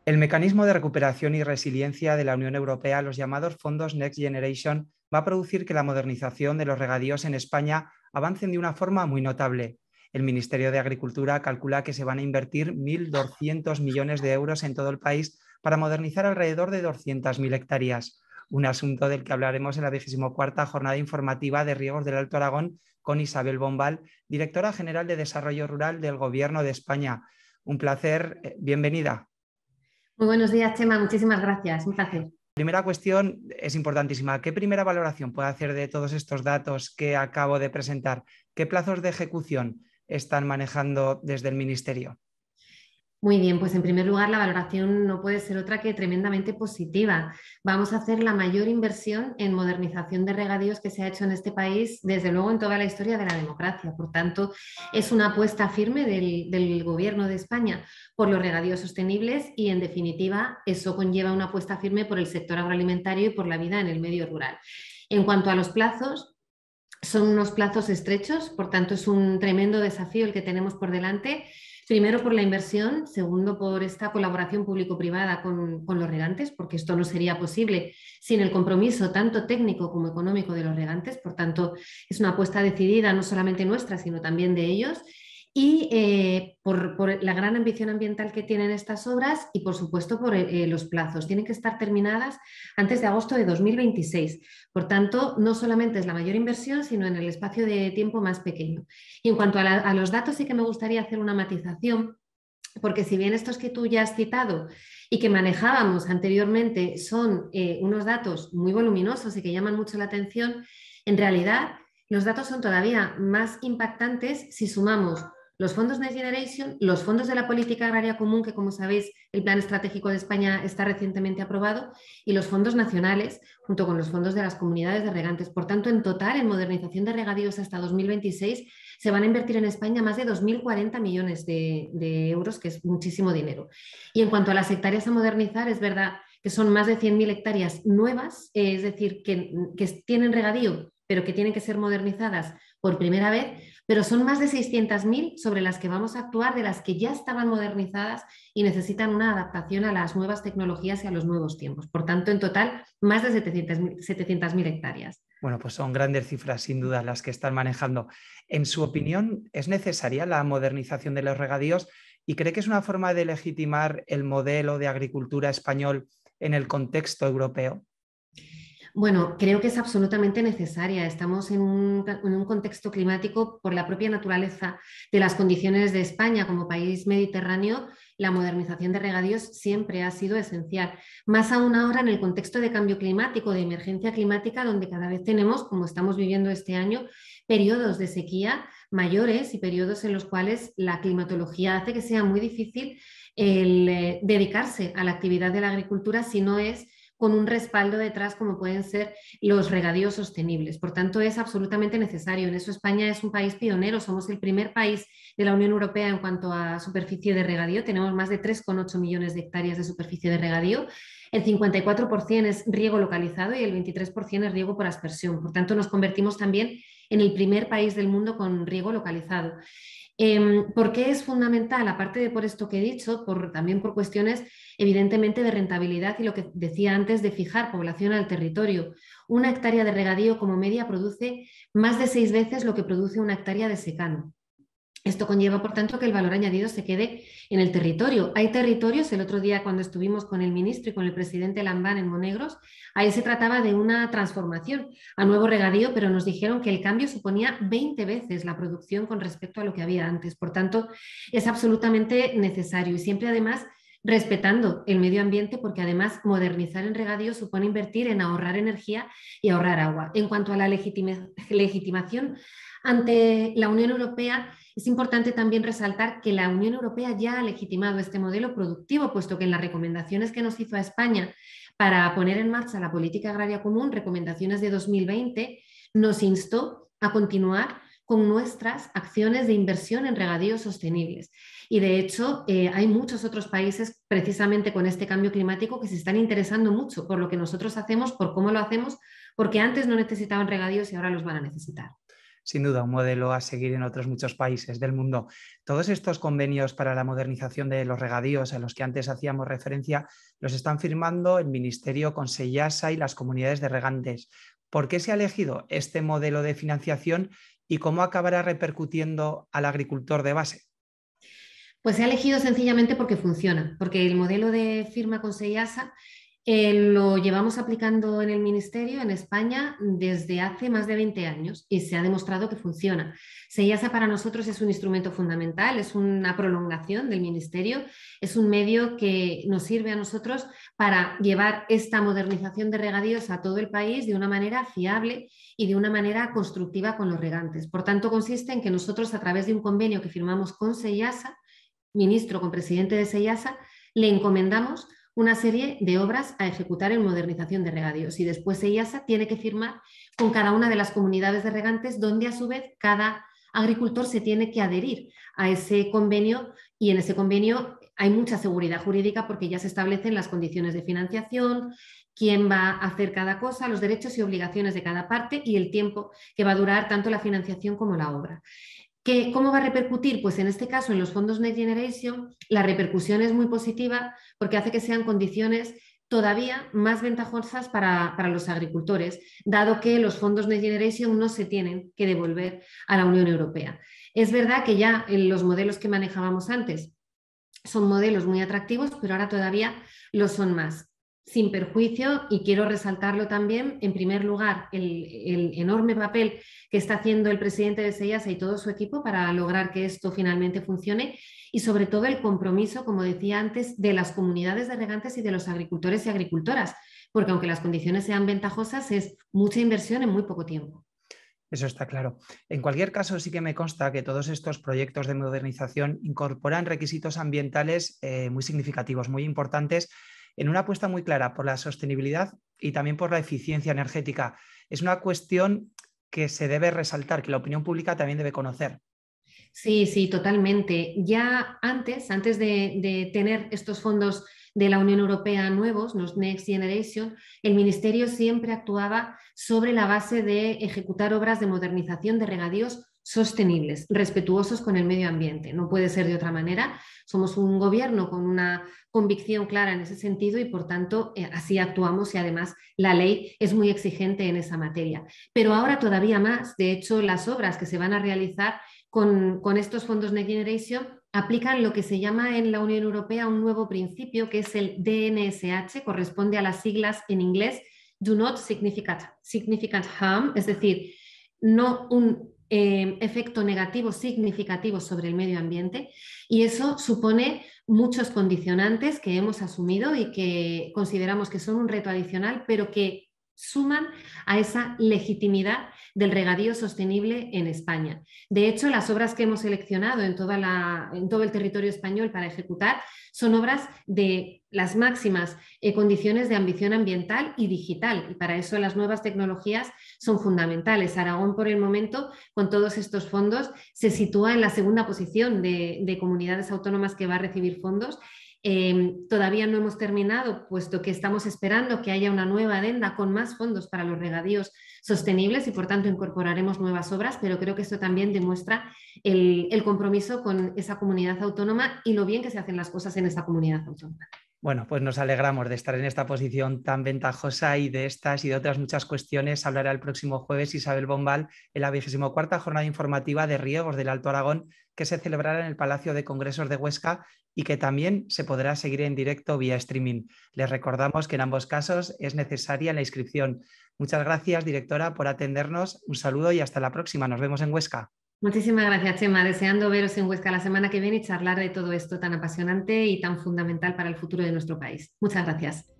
El mecanismo de recuperación y resiliencia de la Unión Europea, los llamados fondos Next Generation, va a producir que la modernización de los regadíos en España avancen de una forma muy notable. El Ministerio de Agricultura calcula que se van a invertir 1.200 millones de euros en todo el país para modernizar alrededor de 200.000 hectáreas. Un asunto del que hablaremos en la 24ª jornada informativa de Riegos del Alto Aragón con Isabel Bombal, directora general de Desarrollo Rural del Gobierno de España. Un placer, bienvenida. Muy buenos días, Chema. Muchísimas gracias. Un placer. Primera cuestión es importantísima. ¿Qué primera valoración puede hacer de todos estos datos que acabo de presentar? ¿Qué plazos de ejecución están manejando desde el Ministerio? Muy bien, pues en primer lugar la valoración no puede ser otra que tremendamente positiva. Vamos a hacer la mayor inversión en modernización de regadíos que se ha hecho en este país, desde luego en toda la historia de la democracia. Por tanto, es una apuesta firme del Gobierno de España por los regadíos sostenibles y, en definitiva, eso conlleva una apuesta firme por el sector agroalimentario y por la vida en el medio rural. En cuanto a los plazos, son unos plazos estrechos, por tanto es un tremendo desafío el que tenemos por delante. Primero por la inversión, segundo por esta colaboración público-privada con los regantes, porque esto no sería posible sin el compromiso tanto técnico como económico de los regantes. Por tanto, es una apuesta decidida no solamente nuestra, sino también de ellos. Y por la gran ambición ambiental que tienen estas obras y, por supuesto, por los plazos. Tienen que estar terminadas antes de agosto de 2026. Por tanto, no solamente es la mayor inversión, sino en el espacio de tiempo más pequeño. Y en cuanto a los datos, sí que me gustaría hacer una matización, porque si bien estos que tú ya has citado y que manejábamos anteriormente son unos datos muy voluminosos y que llaman mucho la atención, en realidad los datos son todavía más impactantes si sumamos los fondos Next Generation, los fondos de la Política Agraria Común, que como sabéis el Plan Estratégico de España está recientemente aprobado, y los fondos nacionales, junto con los fondos de las comunidades de regantes. Por tanto, en total, en modernización de regadíos hasta 2026, se van a invertir en España más de 2.040 millones de euros, que es muchísimo dinero. Y en cuanto a las hectáreas a modernizar, es verdad que son más de 100.000 hectáreas nuevas, es decir, que tienen regadío, pero que tienen que ser modernizadas por primera vez, pero son más de 600.000 sobre las que vamos a actuar, de las que ya estaban modernizadas y necesitan una adaptación a las nuevas tecnologías y a los nuevos tiempos. Por tanto, en total, más de 700.000 hectáreas. Bueno, pues son grandes cifras, sin duda, las que están manejando. En su opinión, ¿es necesaria la modernización de los regadíos y cree que es una forma de legitimar el modelo de agricultura español en el contexto europeo? Bueno, creo que es absolutamente necesaria. Estamos en un contexto climático, por la propia naturaleza de las condiciones de España como país mediterráneo. La modernización de regadíos siempre ha sido esencial, más aún ahora en el contexto de cambio climático, de emergencia climática, donde cada vez tenemos, como estamos viviendo este año, periodos de sequía mayores y periodos en los cuales la climatología hace que sea muy difícil el dedicarse a la actividad de la agricultura si no es con un respaldo detrás como pueden ser los regadíos sostenibles. Por tanto, es absolutamente necesario. En eso España es un país pionero. Somos el primer país de la Unión Europea en cuanto a superficie de regadío. Tenemos más de 3,8 millones de hectáreas de superficie de regadío. El 54% es riego localizado y el 23% es riego por aspersión. Por tanto, nos convertimos también en el primer país del mundo con riego localizado. ¿Por qué es fundamental? Aparte de por esto que he dicho, también por cuestiones evidentemente de rentabilidad y lo que decía antes de fijar población al territorio. Una hectárea de regadío como media produce más de 6 veces lo que produce una hectárea de secano. Esto conlleva, por tanto, que el valor añadido se quede en el territorio. Hay territorios, el otro día cuando estuvimos con el ministro y con el presidente Lambán en Monegros, ahí se trataba de una transformación a nuevo regadío, pero nos dijeron que el cambio suponía 20 veces la producción con respecto a lo que había antes. Por tanto, es absolutamente necesario y siempre además respetando el medio ambiente, porque además modernizar en regadío supone invertir en ahorrar energía y ahorrar agua. En cuanto a la legitimación ante la Unión Europea, es importante también resaltar que la Unión Europea ya ha legitimado este modelo productivo, puesto que en las recomendaciones que nos hizo a España para poner en marcha la política agraria común, recomendaciones de 2020, nos instó a continuar con nuestras acciones de inversión en regadíos sostenibles. Y de hecho, hay muchos otros países precisamente con este cambio climático que se están interesando mucho por lo que nosotros hacemos, por cómo lo hacemos, porque antes no necesitaban regadíos y ahora los van a necesitar. Sin duda, un modelo a seguir en otros muchos países del mundo. Todos estos convenios para la modernización de los regadíos a los que antes hacíamos referencia los están firmando el Ministerio con Seyasa y las comunidades de regantes. ¿Por qué se ha elegido este modelo de financiación y cómo acabará repercutiendo al agricultor de base? Pues se ha elegido sencillamente porque funciona, porque el modelo de firma con Seyasa lo llevamos aplicando en el Ministerio, en España, desde hace más de 20 años y se ha demostrado que funciona. Seyasa para nosotros es un instrumento fundamental, es una prolongación del Ministerio, es un medio que nos sirve a nosotros para llevar esta modernización de regadíos a todo el país de una manera fiable y de una manera constructiva con los regantes. Por tanto, consiste en que nosotros, a través de un convenio que firmamos con Seyasa, ministro con presidente de Seyasa, le encomendamos una serie de obras a ejecutar en modernización de regadíos y después Seyasa tiene que firmar con cada una de las comunidades de regantes donde a su vez cada agricultor se tiene que adherir a ese convenio y en ese convenio hay mucha seguridad jurídica porque ya se establecen las condiciones de financiación, quién va a hacer cada cosa, los derechos y obligaciones de cada parte y el tiempo que va a durar tanto la financiación como la obra. ¿Cómo va a repercutir? Pues en este caso, en los fondos Next Generation, la repercusión es muy positiva porque hace que sean condiciones todavía más ventajosas para los agricultores, dado que los fondos Next Generation no se tienen que devolver a la Unión Europea. Es verdad que ya en los modelos que manejábamos antes son modelos muy atractivos, pero ahora todavía lo son más. Sin perjuicio, y quiero resaltarlo también, en primer lugar, el enorme papel que está haciendo el presidente de Seyasa y todo su equipo para lograr que esto finalmente funcione y sobre todo el compromiso, como decía antes, de las comunidades de regantes y de los agricultores y agricultoras, porque aunque las condiciones sean ventajosas, es mucha inversión en muy poco tiempo. Eso está claro. En cualquier caso, sí que me consta que todos estos proyectos de modernización incorporan requisitos ambientales muy significativos, muy importantes, en una apuesta muy clara por la sostenibilidad y también por la eficiencia energética. Es una cuestión que se debe resaltar, que la opinión pública también debe conocer. Sí, sí, totalmente. Ya antes de tener estos fondos de la Unión Europea nuevos, los Next Generation, el Ministerio siempre actuaba sobre la base de ejecutar obras de modernización de regadíos sostenibles, respetuosos con el medio ambiente. No puede ser de otra manera. Somos un gobierno con una convicción clara en ese sentido y, por tanto, así actuamos y además la ley es muy exigente en esa materia. Pero ahora todavía más. De hecho, las obras que se van a realizar con estos fondos Next Generation aplican lo que se llama en la Unión Europea un nuevo principio que es el DNSH, corresponde a las siglas en inglés Do Not Significant Harm, es decir, no un efecto negativo significativo sobre el medio ambiente y eso supone muchos condicionantes que hemos asumido y que consideramos que son un reto adicional, pero que suman a esa legitimidad del regadío sostenible en España. De hecho, las obras que hemos seleccionado en todo el territorio español para ejecutar son obras de las máximas condiciones de ambición ambiental y digital, y para eso las nuevas tecnologías son fundamentales. Aragón, por el momento, con todos estos fondos, se sitúa en la segunda posición de comunidades autónomas que va a recibir fondos. Todavía no hemos terminado, puesto que estamos esperando que haya una nueva adenda con más fondos para los regadíos sostenibles y por tanto incorporaremos nuevas obras, pero creo que esto también demuestra el compromiso con esa comunidad autónoma y lo bien que se hacen las cosas en esa comunidad autónoma. Bueno, pues nos alegramos de estar en esta posición tan ventajosa y de estas y de otras muchas cuestiones hablará el próximo jueves Isabel Bombal en la 24ª jornada informativa de riegos del Alto Aragón que se celebrará en el Palacio de Congresos de Huesca y que también se podrá seguir en directo vía streaming. Les recordamos que en ambos casos es necesaria la inscripción. Muchas gracias, directora, por atendernos. Un saludo y hasta la próxima. Nos vemos en Huesca. Muchísimas gracias, Chema. Deseando veros en Huesca la semana que viene y charlar de todo esto tan apasionante y tan fundamental para el futuro de nuestro país. Muchas gracias.